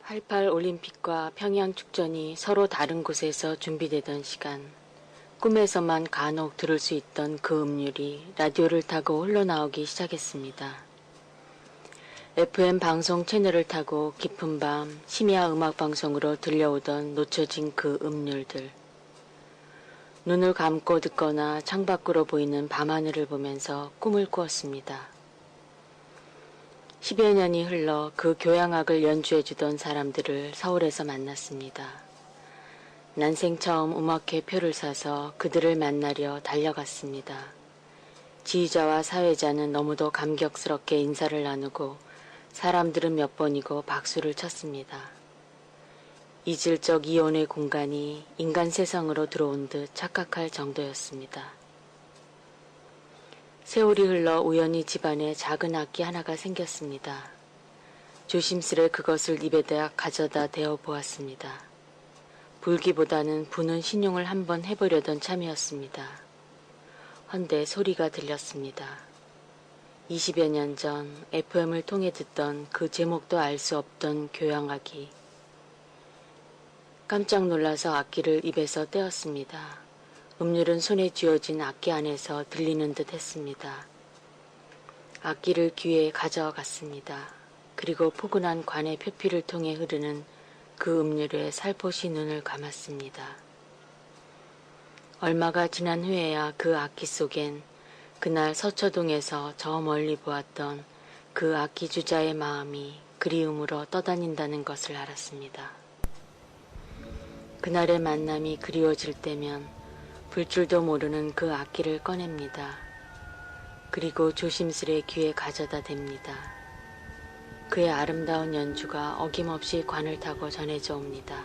88 올림픽과 평양 축전이 서로 다른 곳에서 준비되던 시간, 꿈에서만 간혹 들을 수 있던 그 음률이 라디오를 타고 흘러나오기 시작했습니다. FM 방송 채널을 타고 깊은 밤 심야 음악 방송으로 들려오던 놓쳐진 그 음률들. 눈을 감고 듣거나 창밖으로 보이는 밤하늘을 보면서 꿈을 꾸었습니다. 10여 년이 흘러 그 교향악을 연주해주던 사람들을 서울에서 만났습니다. 난생 처음 음악회 표를 사서 그들을 만나려 달려갔습니다. 지휘자와 사회자는 너무도 감격스럽게 인사를 나누고 사람들은 몇 번이고 박수를 쳤습니다. 이질적 이온의 공간이 인간 세상으로 들어온 듯 착각할 정도였습니다. 세월이 흘러 우연히 집안에 작은 악기 하나가 생겼습니다. 조심스레 그것을 입에다 가져다 대어 보았습니다. 불기보다는 부는 신용을 한번 해보려던 참이었습니다. 헌데 소리가 들렸습니다. 20여 년 전 FM을 통해 듣던 그 제목도 알 수 없던 교향악이. 깜짝 놀라서 악기를 입에서 떼었습니다. 음률은 손에 쥐어진 악기 안에서 들리는 듯 했습니다. 악기를 귀에 가져갔습니다. 그리고 포근한 관의 표피를 통해 흐르는 그 음률에 살포시 눈을 감았습니다. 얼마가 지난 후에야 그 악기 속엔 그날 서초동에서 저 멀리 보았던 그 악기 주자의 마음이 그리움으로 떠다닌다는 것을 알았습니다. 그날의 만남이 그리워질 때면 불줄도 모르는 그 악기를 꺼냅니다. 그리고 조심스레 귀에 가져다 댑니다. 그의 아름다운 연주가 어김없이 관을 타고 전해져 옵니다.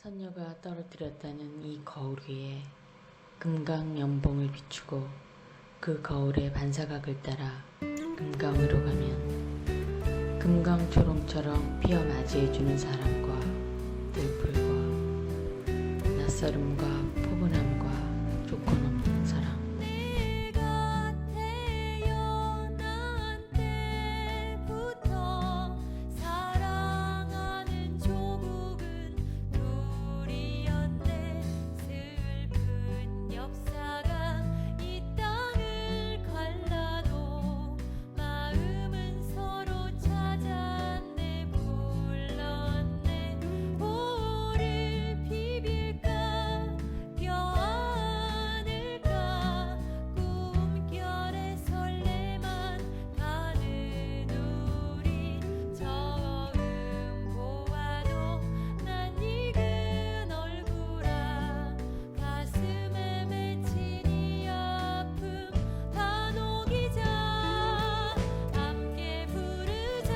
선녀가 떨어뜨렸다는 이 거울 위에 금강 연봉을 비추고 그 거울의 반사각을 따라 금강으로 가면 금강초롱처럼 피어 맞이해주는 사람과 들풀과 낯설음과 포근함과 조건 없는 사랑. 내가 태어난 때부터 사랑하는 조국은 둘이었네. 슬픈 역사가 이 땅을 갈라도 마음은 서로 찾았네. 불렀네. 보를 비빌까 껴안을까 꿈결에 설레만 가는 우리. 처음 보아도 난 익은 얼굴아 가슴에 맺힌 이 아픔 다 녹이자. 함께 부르자.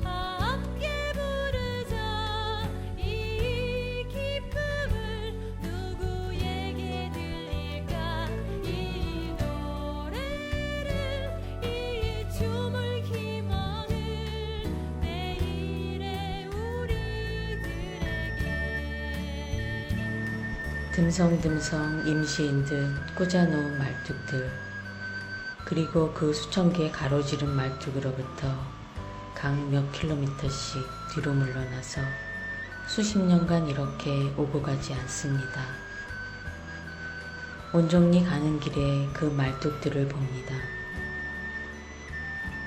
함께 부르자. 이 기쁨을 누구에게 들릴까. 이 노래를 이 춤을 희망을 내일의 우리들에게. 듬성듬성 임시인 듯 꽂아놓은 말뚝들, 그리고 그 수천 개의 가로지른 말뚝으로부터 각 몇 킬로미터씩 뒤로 물러나서 수십 년간 이렇게 오고 가지 않습니다. 온종일 가는 길에 그 말뚝들을 봅니다.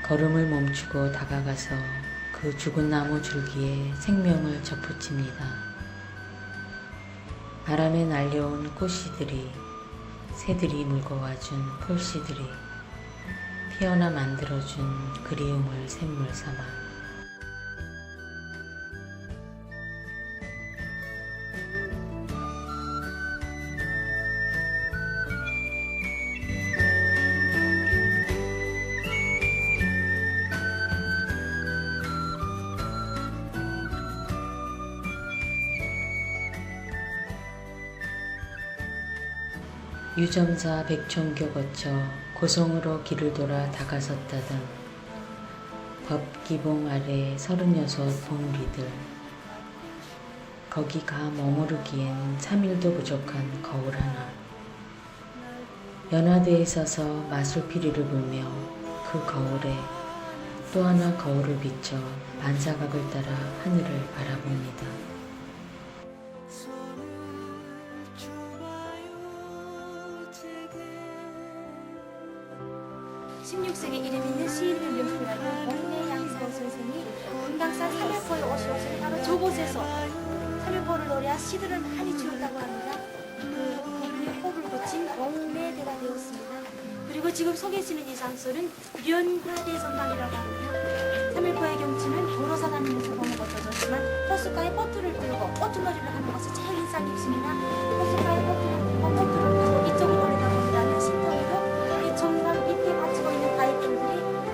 걸음을 멈추고 다가가서 그 죽은 나무 줄기에 생명을 접붙입니다. 바람에 날려온 꽃씨들이, 새들이 물고 와준 폴씨들이 피어나 만들어준 그리움을 샘물 삼아 유점사 백촌교 거쳐 고성으로 길을 돌아 다가섰다던 법기봉 아래 36 봉우리들, 거기 가 머무르기엔 3일도 부족한 거울 하나. 연화대에 서서 마술피리를 불며 그 거울에 또 하나 거울을 비춰 반사각을 따라 하늘을 바라봅니다. 16세기 이름 있는 시인을 묘사하는 목내 양사호 선생이 금강산 3일포에 오시오신 바로 저곳에서 3일포를 노래한 시들을 많이 지었다고 합니다. 그 거름에 호를 붙인 목내대가 되었습니다. 그리고 지금 서 계시는 이 장소는 연화대전당이라고 합니다. 3일포의 경치는 도로사 다니면서 보는 것도 좋지만 호숫가에 보트를 끌고 보트놀이를 하는 것이 제일 인상 깊습니다. 호숫가에 보트를 끌고 보트를 타고 이쪽으로 올리다 보면 신통에도 이 정강 밑에 받치고 있는 바위들이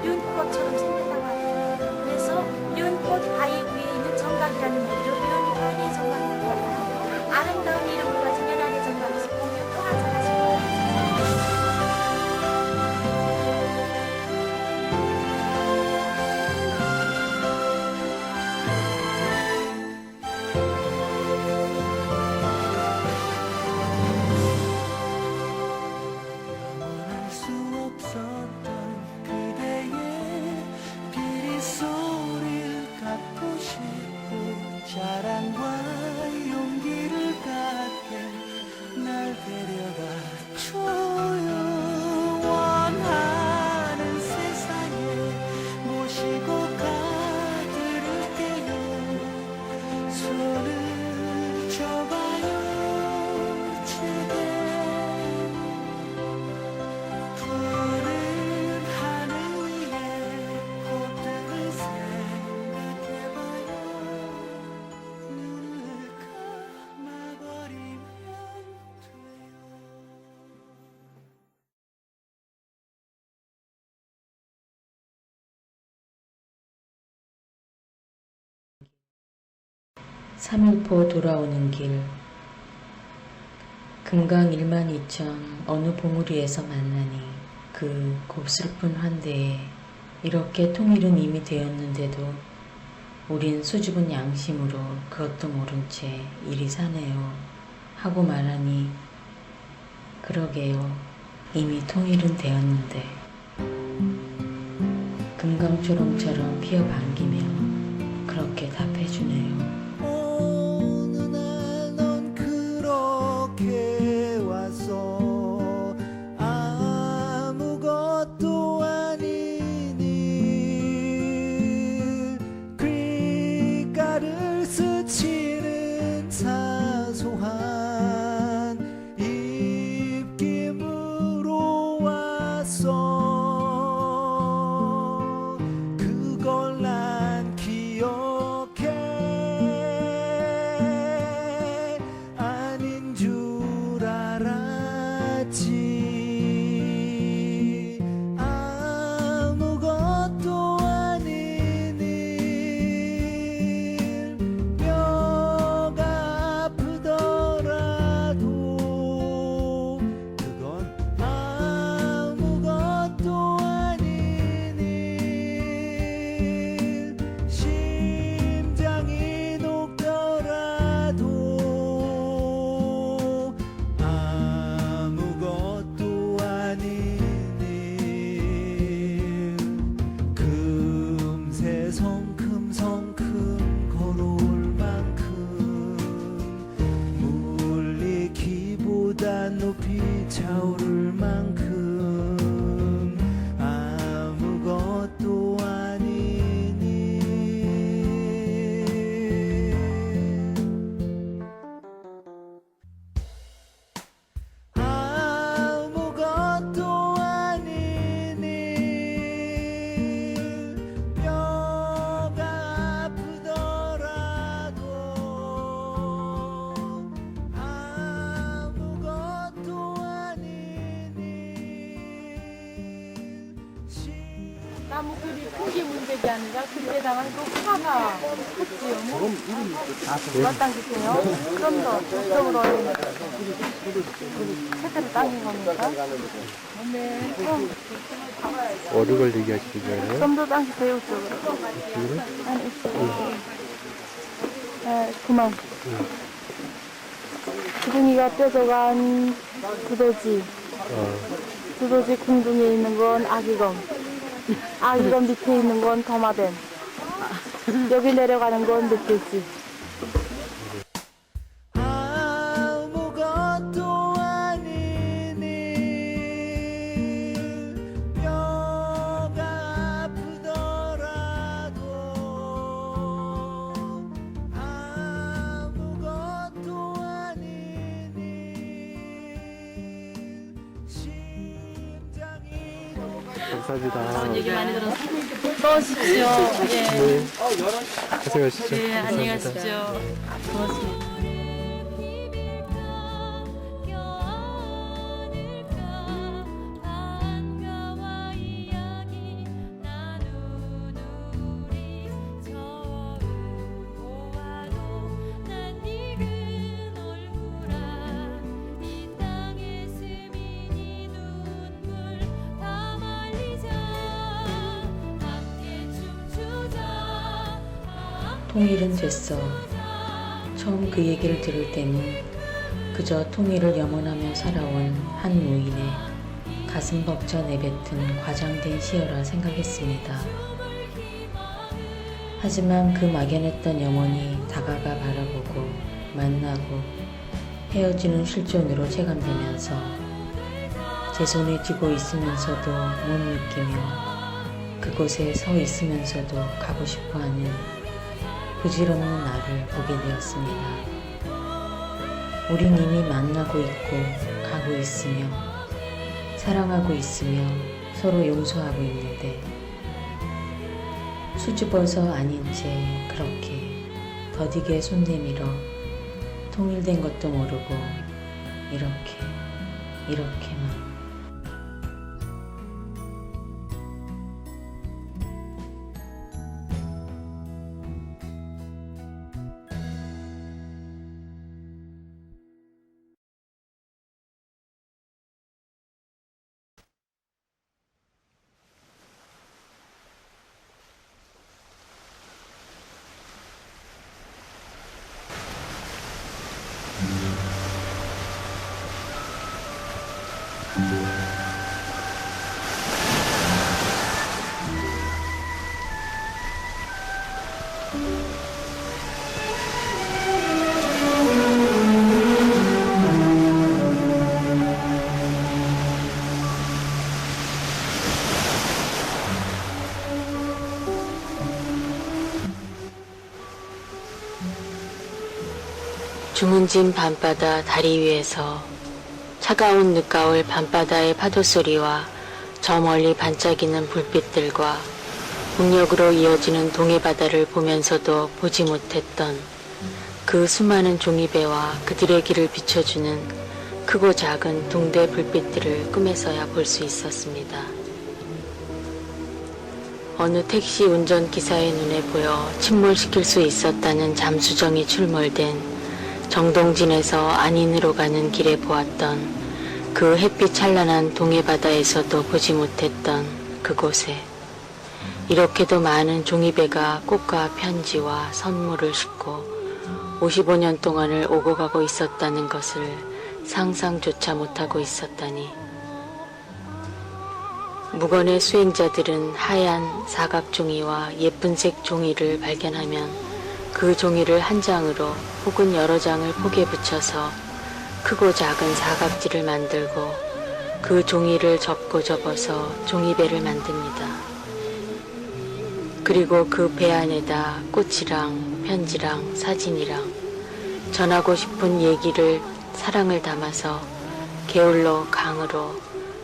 연꽃처럼 생겼다고 합니다. 그래서 연꽃 바위 위에 있는 정각이라는 의미로 연화대 정각이라고 하고, 아름다운 이름을 가진 연화대 정각에서 보면 또 한잔하실 거예요. 3일포 돌아오는 길. 금강 12,000 어느 봉우리에서 만나니 그 곱슬픈 환대에 이렇게 통일은 이미 되었는데도 우린 수줍은 양심으로 그것도 모른 채 이리 사네요 하고 말하니 그러게요. 이미 통일은 되었는데 금강초롱처럼 피어 반기며 그렇게 답해주네요. 어느 날 넌 그렇게 왔어 아무것도 아닌 일 귓가를 스치는 사소한 입김으로 왔어 그걸 난 기억해 아닌 줄 알았지 아무것도 아닌 일 뼈가 아프더라도 그건 아무것도 아닌 일 심장이 녹더라도 아무것도 아닌 일 금세 성큼성큼 걸어올 만큼 물리기보다 높이 차오를 만큼 아무것도 아닌 일 아무것도 아닌 일 뼈가 아프더라도 아무것도 아닌 일 나무들이 큰 게 문제가 아니라 그때다가 그 화가 컸지요. 몇 당기세요? 좀 더 저쪽으로 채대로 당긴 겁니까? 네. 어느 걸 얘기하시는 거예요? 좀 더 당기세요, 이쪽으로. 아니, 이쪽으로. 그만. 기둥이가 뾰족한 두더지. 두더지 궁둥이에 있는 건 아기검. 아기검 밑에 있는 건 더마뱀. 여기 내려가는 건 늑대지. 아무것도 아닌 일 뼈가 아프더라도 아무것도 아닌 일 심장이 감사합니다. 얘기 많이 들어서 또 오십시오. 예. 네. 고생하시죠. 예, 안녕히 감사합니다. 가십시오. 고맙습니다. 반가워 이야기 나누는 우리 처음 보아도 난 익은 얼굴아 이 땅에 스민 이 눈물 다 말리자 함께 춤추자 통일은 됐어. 처음 그 얘기를 들을 때는 그저 통일을 염원하며 살아온 한 노인의 가슴 벅차 내뱉은 과장된 시여라 생각했습니다. 하지만 그 막연했던 염원이 다가가 바라보고 만나고 헤어지는 실존으로 체감되면서 제 손에 쥐고 있으면서도 못 느끼며 그곳에 서 있으면서도 가고 싶어하는 부질없는 나를 보게 되었습니다. 우린 이미 만나고 있고 가고 있으며 사랑하고 있으며 서로 용서하고 있는데 수줍어서 아닌 채 그렇게 더디게 손 내밀어 통일된 것도 모르고 이렇게만 주문진 밤바다 다리 위에서 차가운 늦가을 밤바다의 파도소리와 저 멀리 반짝이는 불빛들과 북녘으로 이어지는 동해바다를 보면서도 보지 못했던 그 수많은 종이배와 그들의 길을 비춰주는 크고 작은 둥대 불빛들을 꿈에서야 볼 수 있었습니다. 어느 택시 운전기사의 눈에 보여 침몰시킬 수 있었다는 잠수정이 출몰된 정동진에서 안인으로 가는 길에 보았던 그 햇빛 찬란한 동해바다에서도 보지 못했던 그곳에 이렇게도 많은 종이배가 꽃과 편지와 선물을 싣고 55년 동안을 오고 가고 있었다는 것을 상상조차 못하고 있었다니. 무건의 수행자들은 하얀 사각종이와 예쁜색 종이를 발견하면 그 종이를 한 장으로 혹은 여러 장을 폭에 붙여서 크고 작은 사각지를 만들고 그 종이를 접고 접어서 종이배를 만듭니다. 그리고 그 배 안에다 꽃이랑 편지랑 사진이랑 전하고 싶은 얘기를 사랑을 담아서 게을러 강으로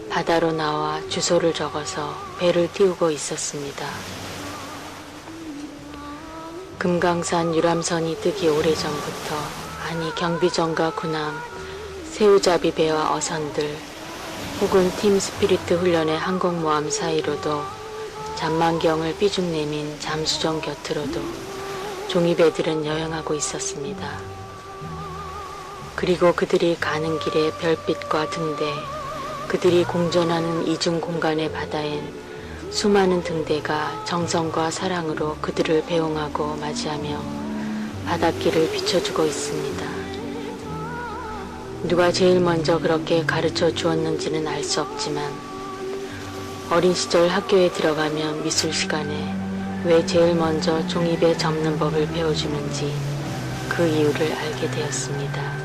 바다로 나와 주소를 적어서 배를 띄우고 있었습니다. 금강산 유람선이 뜨기 오래전부터, 아니 경비정과 군함, 새우잡이 배와 어선들, 혹은 팀 스피리트 훈련의 항공모함 사이로도 잠만경을 삐죽 내민 잠수정 곁으로도 종이배들은 여행하고 있었습니다. 그리고 그들이 가는 길의 별빛과 등대, 그들이 공존하는 이중 공간의 바다엔 수많은 등대가 정성과 사랑으로 그들을 배웅하고 맞이하며 바닷길을 비춰주고 있습니다. 누가 제일 먼저 그렇게 가르쳐 주었는지는 알 수 없지만 어린 시절 학교에 들어가면 미술 시간에 왜 제일 먼저 종이배 접는 법을 배워주는지 그 이유를 알게 되었습니다.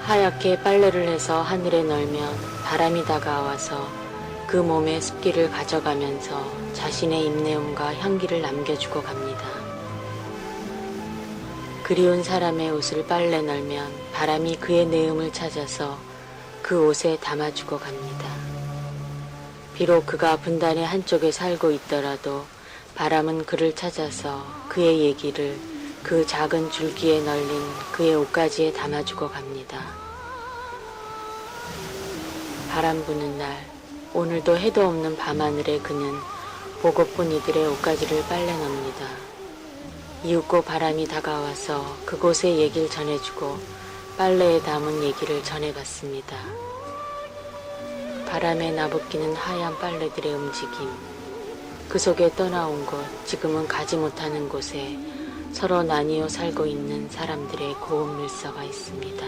하얗게 빨래를 해서 하늘에 널면 바람이 다가와서 그 몸의 습기를 가져가면서 자신의 입내음과 향기를 남겨주고 갑니다. 그리운 사람의 옷을 빨래 널면 바람이 그의 내음을 찾아서 그 옷에 담아주고 갑니다. 비록 그가 분단의 한쪽에 살고 있더라도 바람은 그를 찾아서 그의 얘기를 그 작은 줄기에 널린 그의 옷가지에 담아주고 갑니다. 바람 부는 날, 오늘도 해도 없는 밤하늘에 그는 보고픈 이들의 옷가지를 빨래 놉니다. 이윽고 바람이 다가와서 그곳의 얘기를 전해주고 빨래에 담은 얘기를 전해갔습니다. 바람에 나부끼는 하얀 빨래들의 움직임, 그 속에 떠나온 곳, 지금은 가지 못하는 곳에 서로 나뉘어 살고 있는 사람들의 고운 밀서가 있습니다.